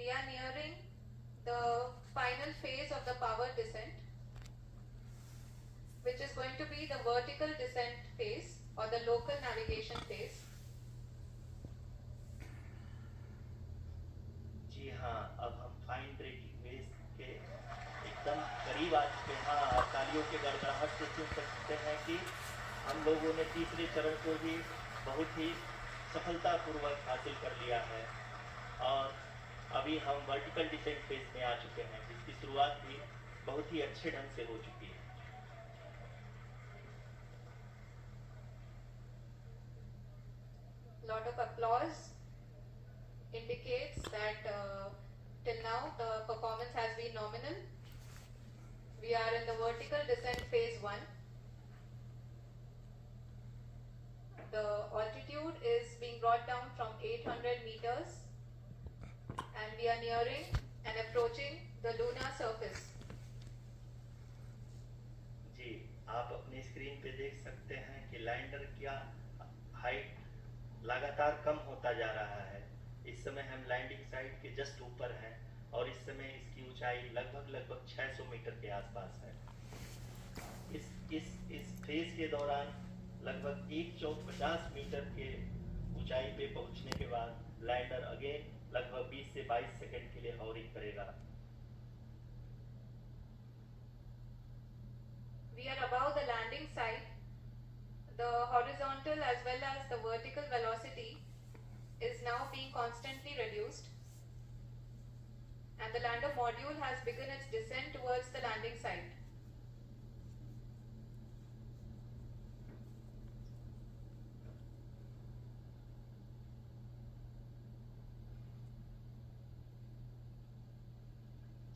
we are nearing the final phase of the power descent, which is going to be the vertical descent phase or the local navigation phase. जी हाँ, अब हम fine breaking wave के एकदम करीब आ चुके हैं। हाँ, तालियों के गड़गड़ाहट से सुन सकते हैं कि हम लोगों ने तीसरे चरण को भी बहुत ही सफलतापूर्वक हासिल कर लिया है और अभी हम वर्टिकल डिसेंट फेज में आ चुके हैं, जिसकी शुरुआत भी बहुत ही अच्छे ढंग से हो चुकी है। Lot of applause indicates that till now the performance has been nominal. We are in the vertical descent phase 1. The altitude is being brought down from 800 meters and we are nearing and approaching the lunar surface. जी, आप अपनी screen पे देख सकते हैं कि lander का height लगातार कम होता जा रहा है। इस समय हम लैंडिंग साइट के जस्ट ऊपर हैं और इस समय इसकी ऊंचाई लगभग 600 मीटर के आसपास है। इस फेज के दौरान लगभग 150 मीटर के ऊंचाई पे पहुंचने के बाद लैंडर अगेन लगभग 20 से 22 सेकंड के लिए हॉवरिंग करेगा। We are above the landing site. The horizontal as well as the vertical velocity is now being constantly reduced and the lander module has begun its descent towards the landing site.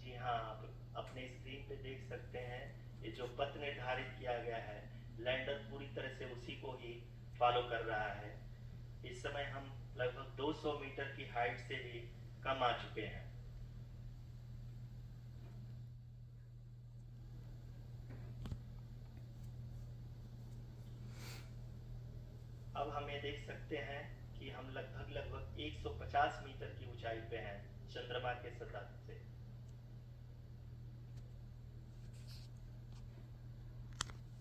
जी हाँ, आप अपने screen पे देख सकते हैं ये जो पथ निर्धारित किया गया है, लैंडर पूरी तरह से उसी को ही फॉलो कर रहा है। इस समय हम लगभग 200 मीटर की हाइट से भी कम आ चुके हैं। अब हम ये देख सकते हैं कि हम लगभग 150 मीटर की ऊंचाई पे हैं चंद्रमा के सतह से।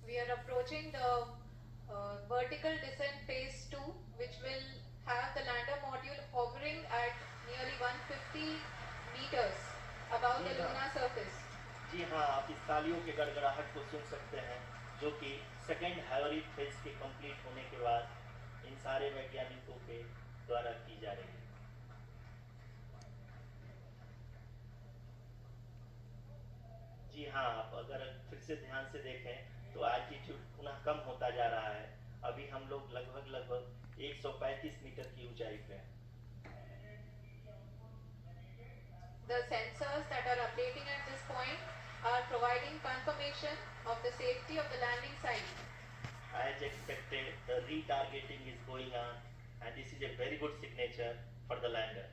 We are approaching the vertical descent phase 2, which will have the lander module hovering at nearly 150 meters above the lunar surface. जी हाँ, आप इस तालियों के गड़गड़ाहट को सुन सकते हैं, जो कि सेकेंड हाइब्रिड फेज के कंप्लीट होने के बाद इन सारे वैज्ञानिकों के द्वारा की जा रही है। जी हाँ, आप अगर फिर से ध्यान से देखें तो एल्टीट्यूड पुनः कम होता जा रहा है। अभी हम लोग लगभग 135 मीटर की ऊंचाई पे हैं। The sensors that are updating at this point are providing confirmation of the safety of the landing site. As expected, the retargeting is going on and this is a very good signature for the lander.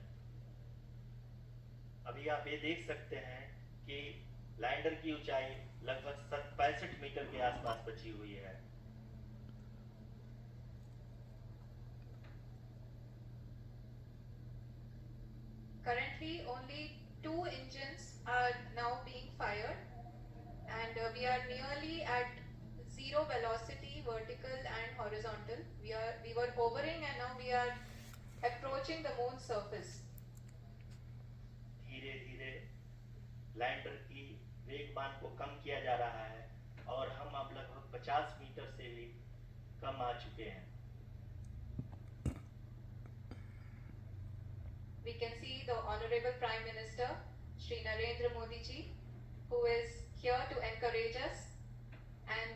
अभी आप ये देख सकते हैं कि lander की ऊंचाई लगभग 65 मीटर के आसपास बची हुई है। Currently, only 2 engines are now being fired, and we are nearly at zero velocity, vertical and horizontal. We were hovering, and now we are approaching the moon's surface. धीरे धीरे लैंडर की वेगमान को कम किया जा रहा है और हम अब लगभग 50 मीटर से भी कम आ चुके हैं। We can see the Honorable Prime Minister, Shri Narendra Modi ji, who is here to encourage us, and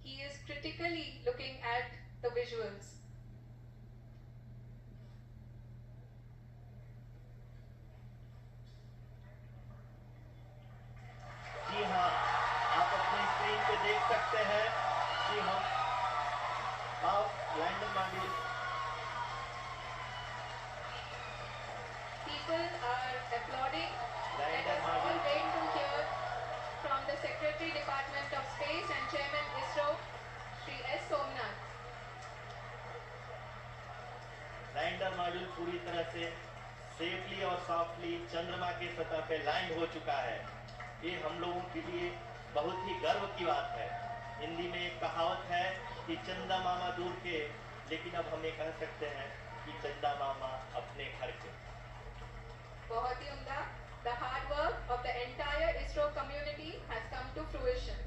he is critically looking at the visuals. जी हाँ, आप अपनी स्क्रीन पे देख सकते हैं कि हम lander module People are applauding. Let us all wait to hear from the Secretary Department of Space and Chairman ISRO, Shri S. Somnath. Lander module पूरी तरह से सेफली और सॉफ्टली चंद्रमा के सतह पे लैंड हो चुका है। ये हम लोगों के लिए बहुत ही गर्व की बात है। हिंदी में एक कहावत है कि चंदा मामा दूर के, लेकिन अब हम ये कह सकते हैं कि चंदा मामा अपने घर के। बहुत ही उम्दा। The hard work of the entire ISRO community has come to fruition.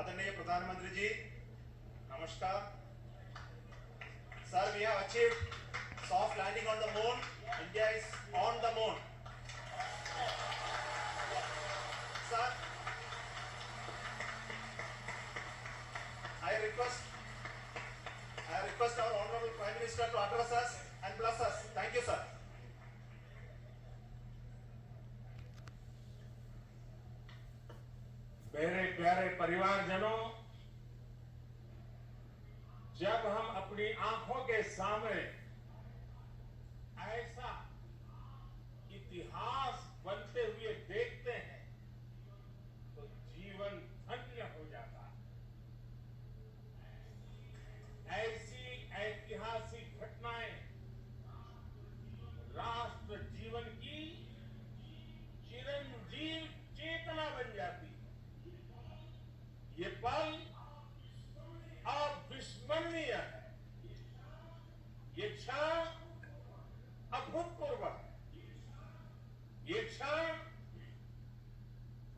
आदरणीय प्रधानमंत्री जी, नमस्कार। Sir, we have achieved soft landing on the moon. India is on the moon. Sir, I request our Honorable Prime Minister to address us and bless us. Thank you, sir. मेरे प्यारे परिवारजनों, जब हम अपनी आंखों के सामने ऐसा इतिहास बनते हुए देखते हैं तो जीवन धन्य हो जाता है। ऐसी ऐतिहासिक घटनाएं राष्ट्र जीवन की चिरंजीव चेतना बन जाती। ये पल अविस्मरणीय है। ये क्षण अभूतपूर्व है। ये क्षण